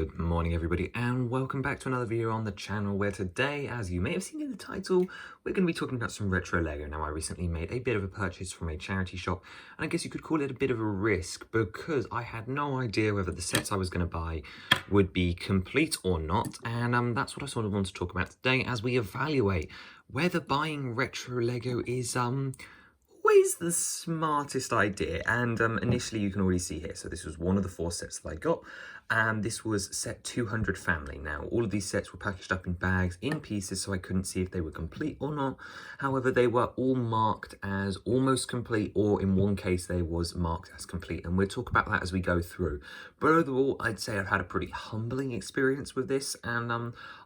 Good morning everybody and welcome back to another video on the channel where today, as you may have seen in the title, we're going to be talking about some retro Lego. Now I recently made a bit of a purchase from a charity shop and I guess you could call it a bit of a risk because I had no idea whether the sets I was going to buy would be complete or not, and that's what I sort of want to talk about today as we evaluate whether buying retro Lego is always the smartest idea. And initially you can already see here, so this was one of the 4 sets that I got, and this was set 200 family. Now all of these sets were packaged up in bags in pieces, so I couldn't see if they were complete or not. However, they were all marked as almost complete, or in one case they was marked as complete, and we'll talk about that as we go through. But overall I'd say I've had a pretty humbling experience with this, and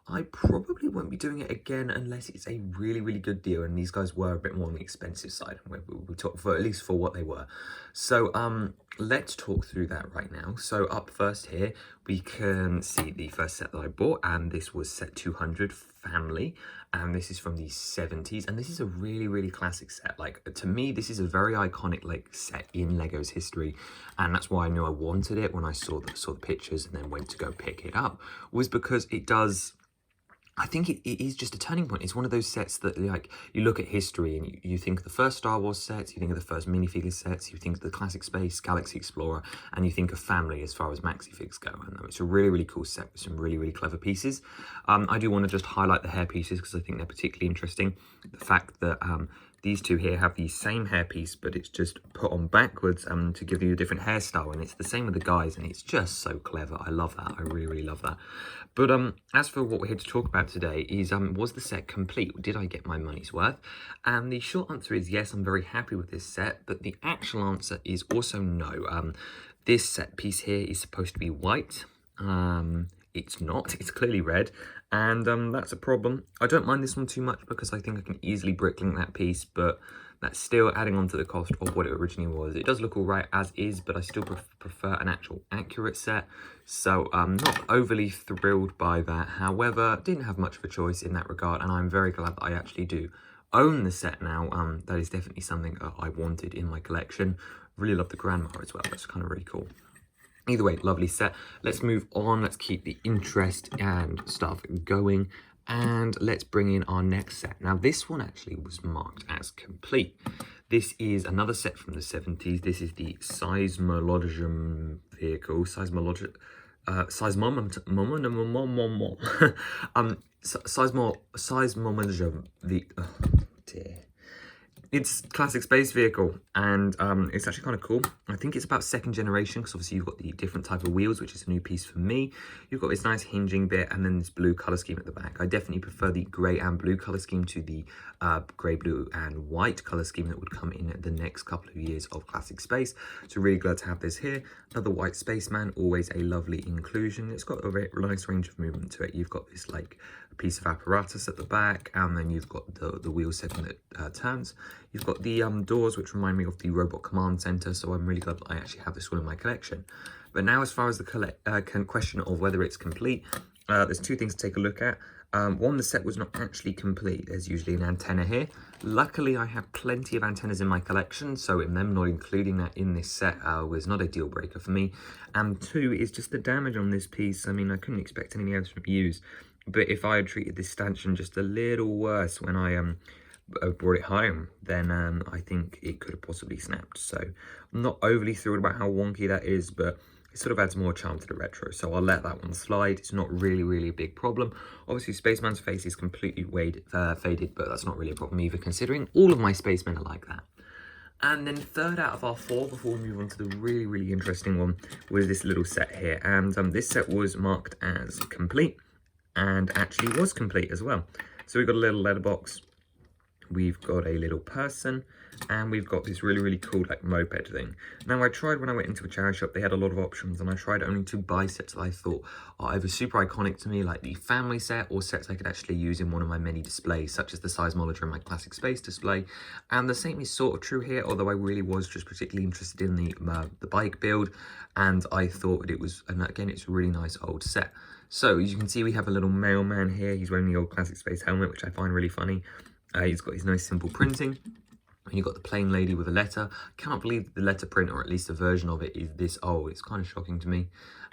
I probably won't be doing it again unless it's a really good deal, and these guys were a bit more on the expensive side. We talk for at least for what they were. So let's talk through that right now. So up first here we can see the first set that I bought, and this was set 200 family, and this is from the 70s, and this is a really classic set. Like, to me this is a very iconic like set in Lego's history, and that's why I knew I wanted it when I saw the pictures and then went to go pick it up, was because it does, I think it is just a turning point. It's one of those sets that, like, you look at history and you think of the first Star Wars sets, you think of the first minifigure sets, you think of the classic space, Galaxy Explorer, and you think of family as far as maxi figs go. And it's a really cool set with some really clever pieces. I do want to just highlight the hair pieces because I think they're particularly interesting. The fact that these two here have the same hairpiece, but it's just put on backwards to give you a different hairstyle, and it's the same with the guys, and it's just so clever. I love that. I really love that. But as for what we're here to talk about today is, was the set complete? Did I get my money's worth? And the short answer is yes, I'm very happy with this set, but the actual answer is also no. This set piece here is supposed to be white. It's not. It's clearly red, and that's a problem. I don't mind this one too much because I think I can easily bricklink that piece, but that's still adding on to the cost of what it originally was. It does look all right as is, but I still prefer an actual accurate set, so I'm not overly thrilled by that. However, didn't have much of a choice in that regard, and I'm very glad that I actually do own the set now. That is definitely something I wanted in my collection. Really love the grandma as well. That's kind of really cool. Either way, lovely set. Let's move on. Let's keep the interest and stuff going. And let's bring in our next set. Now, this one actually was marked as complete. This is another set from the 70s. This is the Seismologium vehicle. Seismologium dear. It's classic space vehicle, and it's actually kind of cool. I think it's about 2nd generation because obviously you've got the different type of wheels, which is a new piece for me. You've got this nice hinging bit and then this blue color scheme at the back. I definitely prefer the grey and blue color scheme to the grey, blue and white color scheme that would come in the next couple of years of classic space. So really glad to have this here. Another white spaceman, always a lovely inclusion. It's got a very nice range of movement to it. You've got this like piece of apparatus at the back, and then you've got the wheel setting that turns. You've got the doors, which remind me of the robot command center, so I'm really glad that I actually have this one in my collection. But now, as far as the question of whether it's complete, there's 2 things to take a look at. One, the set was not actually complete. There's usually an antenna here. Luckily, I have plenty of antennas in my collection, so in them not including that in this set was not a deal breaker for me. And 2 is just the damage on this piece. I mean, I couldn't expect anything else from use, but if I had treated this stanchion just a little worse when I brought it home, then I think it could have possibly snapped. So I'm not overly thrilled about how wonky that is, but it sort of adds more charm to the retro, so I'll let that one slide. It's not really a big problem. Obviously Spaceman's face is completely faded, but that's not really a problem either, considering all of my spacemen are like that. And then 3rd out of our 4, before we move on to the really interesting one, was this little set here, and this set was marked as complete, and actually was complete as well. So we've got a little letterbox, we've got a little person, and we've got this really cool like moped thing. Now, I tried when I went into a charity shop, they had a lot of options, and I tried only to buy sets that I thought are either super iconic to me, like the family set, or sets I could actually use in one of my many displays, such as the Seismologium in my classic space display. And the same is sort of true here, although I really was just particularly interested in the bike build, and I thought it was, and again, it's a really nice old set. So as you can see, we have a little mailman here. He's wearing the old classic space helmet, which I find really funny. He's got his nice simple printing. And you've got the plain lady with a letter. Cannot believe the letter print, or at least a version of it, is this old. It's kind of shocking to me.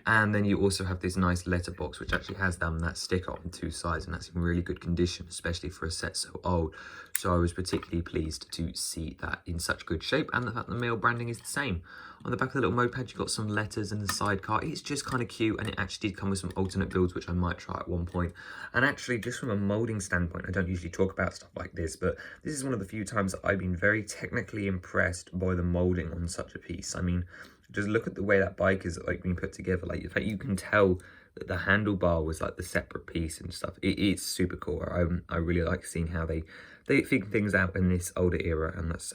And then you also have this nice letterbox, which actually has that sticker on 2 sides, and that's in really good condition, especially for a set so old. So I was particularly pleased to see that in such good shape, and the fact the mail branding is the same. On the back of the little moped, you've got some letters and the sidecar. It's just kind of cute, and it actually did come with some alternate builds, which I might try at one point. And actually, just from a moulding standpoint, I don't usually talk about stuff like this, but this is one of the few times that I've been very technically impressed by the moulding on such a piece. I mean, just look at the way that bike is like being put together. Like, in fact, you can tell that the handlebar was like the separate piece and stuff. It's super cool. I really like seeing how they figure things out in this older era, and that's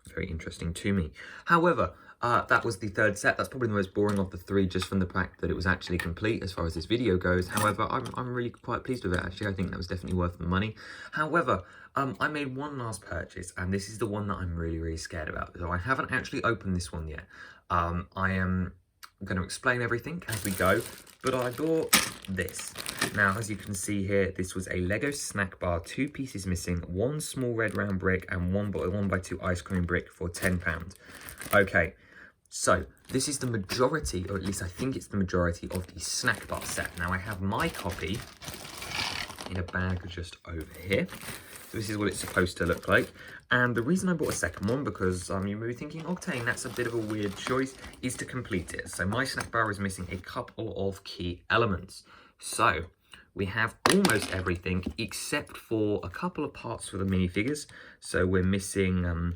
very interesting to me. However, that was the 3rd set. That's probably the most boring of the 3, just from the fact that it was actually complete as far as this video goes. However, I'm really quite pleased with it, actually. I think that was definitely worth the money. However, I made one last purchase, and this is the one that I'm really scared about. So I haven't actually opened this one yet. I am going to explain everything as we go, but I bought this. Now, as you can see here, this was a Lego snack bar, 2 pieces missing, 1 small red round brick, and 1x2 ice cream brick for £10. Okay, so this is the majority, or at least I think it's the majority of the snack bar set. Now, I have my copy in a bag just over here. So this is what it's supposed to look like. And the reason I bought a second one, because you may be thinking, Octane, that's a bit of a weird choice, is to complete it. So my snack bar is missing a couple of key elements. So we have almost everything except for a couple of parts for the minifigures. So we're missing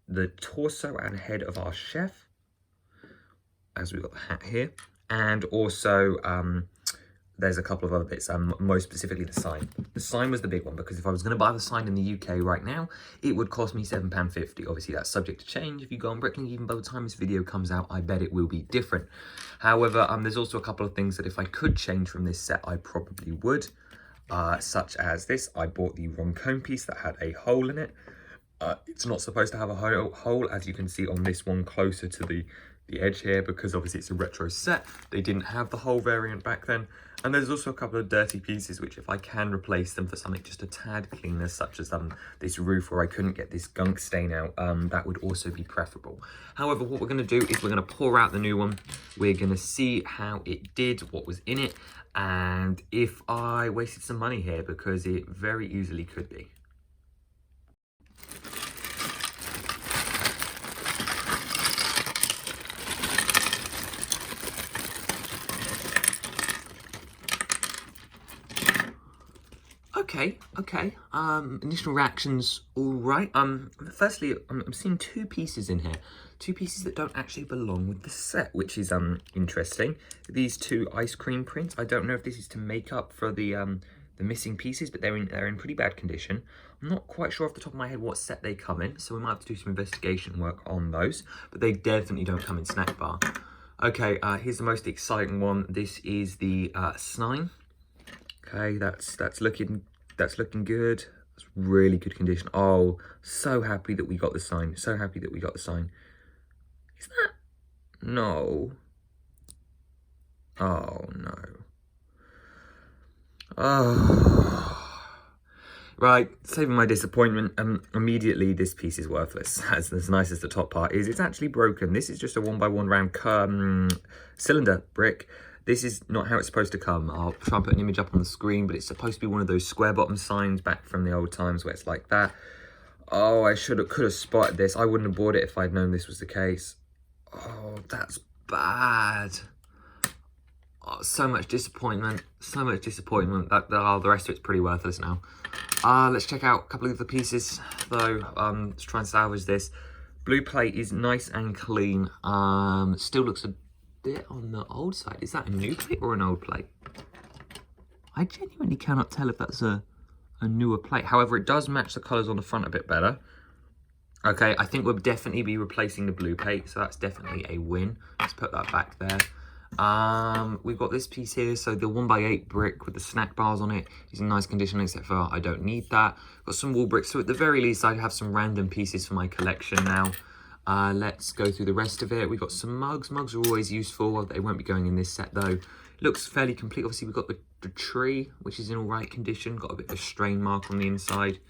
the torso and head of our chef, as we've got the hat here. And also there's a couple of other bits, most specifically the sign. The sign was the big one, because if I was going to buy the sign in the UK right now, it would cost me £7.50. Obviously, that's subject to change. If you go on Bricklink, even by the time this video comes out, I bet it will be different. However, there's also a couple of things that if I could change from this set, I probably would, such as this. I bought the wrong cone piece that had a hole in it. It's not supposed to have a hole, as you can see on this one closer to the edge here, because obviously it's a retro set. They didn't have the whole variant back then. And there's also a couple of dirty pieces, which if I can replace them for something just a tad cleaner, such as this roof where I couldn't get this gunk stain out, that would also be preferable. However, what we're going to do is we're going to pour out the new one. We're going to see how it did, what was in it, and if I wasted some money here, because it very easily could be. Okay. Initial reactions, all right. Firstly, I'm seeing 2 pieces in here. 2 pieces that don't actually belong with the set, which is interesting. These 2 ice cream prints. I don't know if this is to make up for the missing pieces, but they're in pretty bad condition. I'm not quite sure off the top of my head what set they come in, so we might have to do some investigation work on those. But they definitely don't come in snack bar. Okay, here's the most exciting one. This is the Snime. Okay, that's looking good. It's really good condition. Oh, so happy that we got the sign. So happy that we got the sign. Is that? No. Oh, no. Oh. Right, saving my disappointment. Immediately, this piece is worthless. As nice as the top part is, it's actually broken. This is just a 1x1 round cylinder brick. This is not how it's supposed to come. I'll try and put an image up on the screen, but it's supposed to be one of those square bottom signs back from the old times where it's like that. Oh, I could have spotted this. I wouldn't have bought it if I'd known this was the case. Oh, that's bad. Oh, so much disappointment. So much disappointment. The rest of it's pretty worthless now. Let's check out a couple of the pieces, though. Let's try and salvage this. Blue plate is nice and clean. Still looks a bit on the old side. Is that a new plate or an old plate? I genuinely cannot tell if that's a newer plate. However, it does match the colours on the front a bit better. Okay, I think we'll definitely be replacing the blue plate, so that's definitely a win. Let's put that back there. We've got this piece here, so the 1x8 brick with the snack bars on it is in nice condition, except for I don't need that. Got some wall bricks, so at the very least I have some random pieces for my collection now. Let's go through the rest of it. We've got some mugs. Mugs are always useful. They won't be going in this set though. Looks fairly complete. Obviously we've got the tree, which is in all right condition. Got a bit of a strain mark on the inside.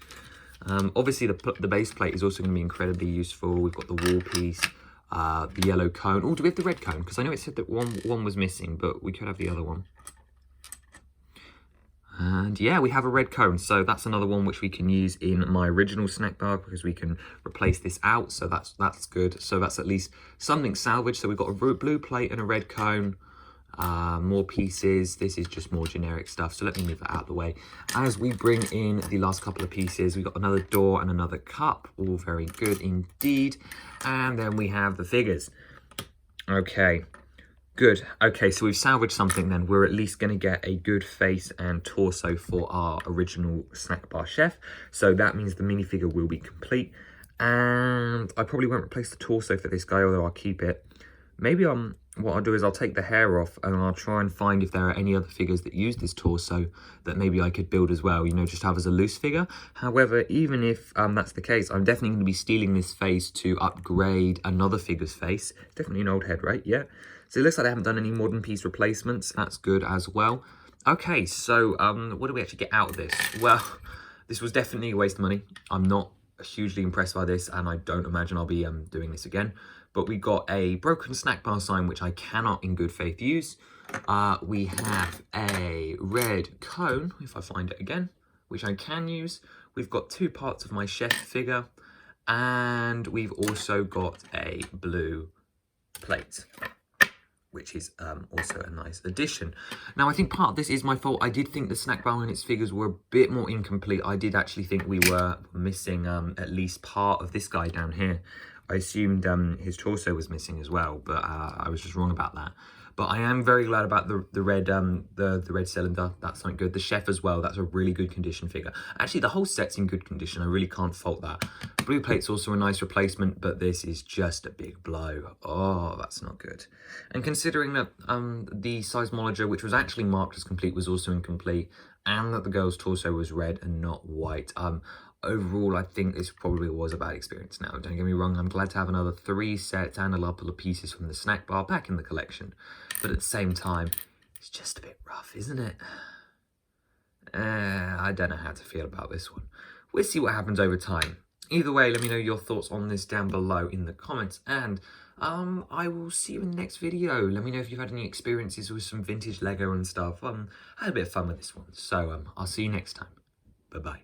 Obviously the base plate is also going to be incredibly useful. We've got the wall piece. the yellow cone. Oh, do we have the red cone? Because I know it said that one was missing, but we could have the other one. And yeah, we have a red cone, so that's another one which we can use in my original snack bar because we can replace this out, so that's good. So that's at least something salvaged. So we've got a blue plate and a red cone, more pieces. This is just more generic stuff, so let me move that out of the way. As we bring in the last couple of pieces, we've got another door and another cup, all very good indeed. And then we have the figures. Okay. Good. Okay, so we've salvaged something then. We're at least going to get a good face and torso for our original snack bar chef. So that means the minifigure will be complete. And I probably won't replace the torso for this guy, although I'll keep it. Maybe what I'll do is I'll take the hair off and I'll try and find if there are any other figures that use this torso that maybe I could build as well, you know, just have as a loose figure. However, even if that's the case, I'm definitely going to be stealing this face to upgrade another figure's face. Definitely an old head, right? Yeah. So it looks like I haven't done any modern piece replacements. That's good as well. Okay, so what do we actually get out of this? Well, this was definitely a waste of money. I'm not hugely impressed by this, and I don't imagine I'll be doing this again. But we got a broken snack bar sign, which I cannot in good faith use. We have a red cone, if I find it again, which I can use. We've got 2 parts of my chef figure, and we've also got a blue plate, which is also a nice addition. Now, I think part of this is my fault. I did think the snack bar and its figures were a bit more incomplete. I did actually think we were missing at least part of this guy down here. I assumed his torso was missing as well, but I was just wrong about that. But I am very glad about the red cylinder. That's something good. The chef as well. That's a really good condition figure. Actually, the whole set's in good condition. I really can't fault that. Blue plate's also a nice replacement, but this is just a big blow. Oh, that's not good. And considering that the seismologer, which was actually marked as complete, was also incomplete, and that the girl's torso was red and not white, overall, I think this probably was a bad experience. Now, don't get me wrong, I'm glad to have another 3 sets and a couple of pieces from the snack bar back in the collection. But at the same time, it's just a bit rough, isn't it? I don't know how to feel about this one. We'll see what happens over time. Either way, let me know your thoughts on this down below in the comments. And I will see you in the next video. Let me know if you've had any experiences with some vintage Lego and stuff. I had a bit of fun with this one. So I'll see you next time. Bye-bye.